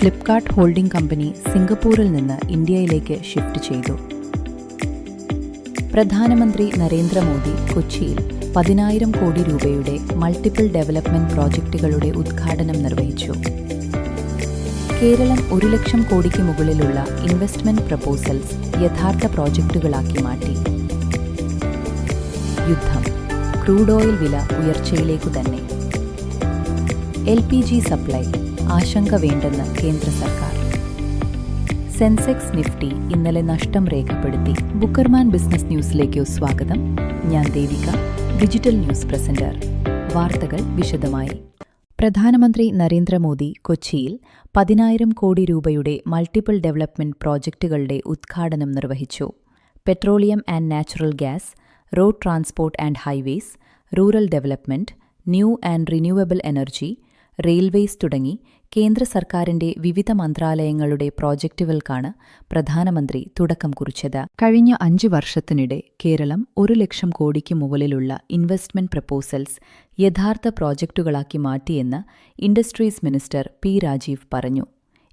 Flipkart holding company സിംഗപ്പൂരിൽ നിന്ന് ഇന്ത്യയിലേക്ക് ഷിഫ്റ്റ് ചെയ്തു. പ്രധാനമന്ത്രി നരേന്ദ്രമോദി കൊച്ചിയിൽ 10,000 കോടി രൂപയുടെ മൾട്ടിപ്പിൾ ഡെവലപ്മെന്റ് പ്രോജക്റ്റുകളുടെ ഉദ്ഘാടനം നിർവഹിച്ചു. കേരളം 1 ലക്ഷം കോടിക്ക് മുകളിലുള്ള ഇൻവെസ്റ്റ്മെന്റ് പ്രപ്പോസൽസ് യഥാർത്ഥ പ്രോജക്റ്റുകളാക്കി മാറ്റി. യുദ്ധം, ക്രൂഡ് ഓയിൽ വില ഉയർച്ചയിലേക്കു തന്നെ. LPG സപ്ലൈ ആശങ്ക വേണ്ടെന്ന് കേന്ദ്ര സർക്കാർ. സെൻസെക്സ് നിഫ്റ്റി ഇന്നലെ നഷ്ടം രേഖപ്പെടുത്തി. ബുക്കർമാൻ ബിസിനസ് ന്യൂസിലേക്ക് സ്വാഗതം. ഞാൻ ദേവിക, ഡിജിറ്റൽ ന്യൂസ് പ്രസന്റർ. വാർത്തകൾ വിശദമായി. പ്രധാനമന്ത്രി നരേന്ദ്രമോദി കൊച്ചിയിൽ 10,000 കോടി രൂപയുടെ മൾട്ടിപ്പിൾ ഡെവലപ്മെന്റ് പ്രോജക്റ്റുകളുടെ ഉദ്ഘാടനം നിർവഹിച്ചു. Petroleum and natural gas, road transport and highways, rural development, new and renewable energy, railways തുടങ്ങി കേന്ദ്ര സർക്കാരിന്റെ വിവിധ മന്ത്രാലയങ്ങളുടെ പ്രോജക്റ്റുകൾക്കാണ് പ്രധാനമന്ത്രി തുടക്കം കുറിച്ചത്. കഴിഞ്ഞ 5 വർഷത്തിനിടെ കേരളം 1 ലക്ഷം കോടിക്ക് മുകളിലുള്ള ഇൻവെസ്റ്റ്മെന്റ് പ്രപ്പോസൽസ് യഥാർത്ഥ പ്രോജക്റ്റുകളാക്കി മാറ്റിയെന്ന് ഇൻഡസ്ട്രീസ് മിനിസ്റ്റർ പി രാജീവ് പറഞ്ഞു.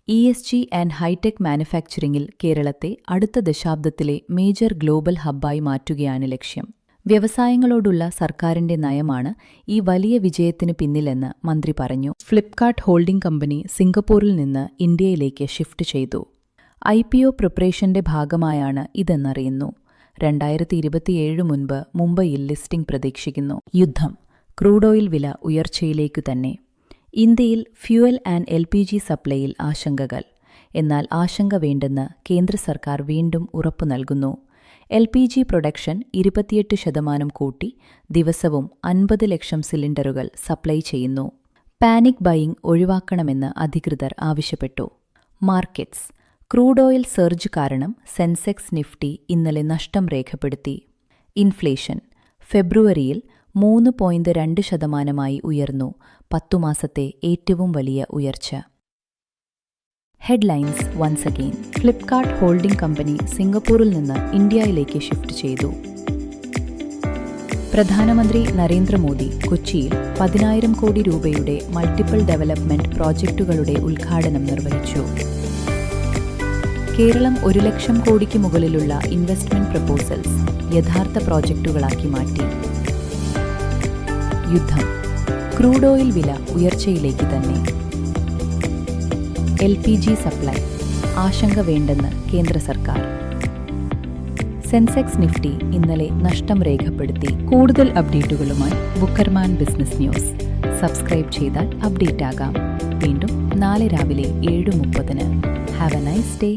ESG ആൻഡ് ഹൈടെക് മാനുഫാക്ചറിംഗിൽ കേരളത്തെ അടുത്ത ദശാബ്ദത്തിലെ മേജർ ഗ്ലോബൽ ഹബ്ബായി മാറ്റുകയാണ് ലക്ഷ്യം. വ്യവസായങ്ങളോടുള്ള സർക്കാരിന്റെ നയമാണ് ഈ വലിയ വിജയത്തിന് പിന്നിലെന്ന് മന്ത്രി പറഞ്ഞു. ഫ്ലിപ്കാർട്ട് ഹോൾഡിംഗ് കമ്പനി സിംഗപ്പൂരിൽ നിന്ന് ഇന്ത്യയിലേക്ക് ഷിഫ്റ്റ് ചെയ്തു. IPO പ്രിപ്പറേഷന്റെ ഭാഗമായാണ് ഇതെന്നറിയുന്നു. 2027 മുൻപ് മുംബൈയിൽ ലിസ്റ്റിംഗ് പ്രതീക്ഷിക്കുന്നു. യുദ്ധം, ക്രൂഡ് ഓയിൽ വില ഉയർച്ചയിലേക്കു തന്നെ. ഇന്ത്യയിൽ ഫ്യൂവൽ ആൻഡ് LPG സപ്ലൈയിൽ ആശങ്കകൾ. എന്നാൽ ആശങ്ക വേണ്ടെന്ന് കേന്ദ്ര സർക്കാർ വീണ്ടും ഉറപ്പു നൽകുന്നു. LPG പ്രൊഡക്ഷൻ 28% കൂട്ടി ദിവസവും 50 ലക്ഷം സിലിണ്ടറുകൾ സപ്ലൈ ചെയ്യുന്നു. പാനിക് ബൈയിങ് ഒഴിവാക്കണമെന്ന് അധികൃതർ ആവശ്യപ്പെട്ടു. മാർക്കറ്റ്സ്, ക്രൂഡ് ഓയിൽ സർജ് കാരണം സെൻസെക്സ് നിഫ്റ്റി ഇന്നലെ നഷ്ടം രേഖപ്പെടുത്തി. ഇൻഫ്ലേഷൻ ഫെബ്രുവരിയിൽ 3.2% ഉയർന്നു. 10 മാസത്തെ ഏറ്റവും വലിയ ഉയർച്ച. Headlines once again. Flipkart holding company സിംഗപ്പൂരിൽ നിന്ന് ഇന്ത്യയിലേക്ക് ഷിഫ്റ്റ് ചെയ്തു. പ്രധാനമന്ത്രി നരേന്ദ്രമോദി കൊച്ചിയിൽ 10,000 കോടി രൂപയുടെ മൾട്ടിപ്പിൾ ഡെവലപ്മെന്റ് പ്രോജക്റ്റുകളുടെ ഉദ്ഘാടനം നിർവഹിച്ചു. കേരളം 1 ലക്ഷം കോടിക്ക് മുകളിലുള്ള ഇൻവെസ്റ്റ്മെന്റ് പ്രപ്പോസൽസ് യഥാർത്ഥ പ്രോജക്റ്റുകളാക്കി മാറ്റി. യുദ്ധം, ക്രൂഡ് ഓയിൽ വില ഉയർച്ചയിലേക്ക് തന്നെ. LPG സപ്ലൈ ആശങ്ക വേണ്ടെന്ന് കേന്ദ്ര സർക്കാർ. സെൻസെക്സ് നിഫ്റ്റി ഇന്നലെ നഷ്ടം രേഖപ്പെടുത്തി. കൂടുതൽ അപ്ഡേറ്റുകളുമായി ബുക്കർമാൻ ബിസിനസ് ന്യൂസ് സബ്സ്ക്രൈബ് ചെയ്താൽ അപ്ഡേറ്റ് ആകാം. വീണ്ടും നാളെ രാവിലെ 7:30. Have A nice day.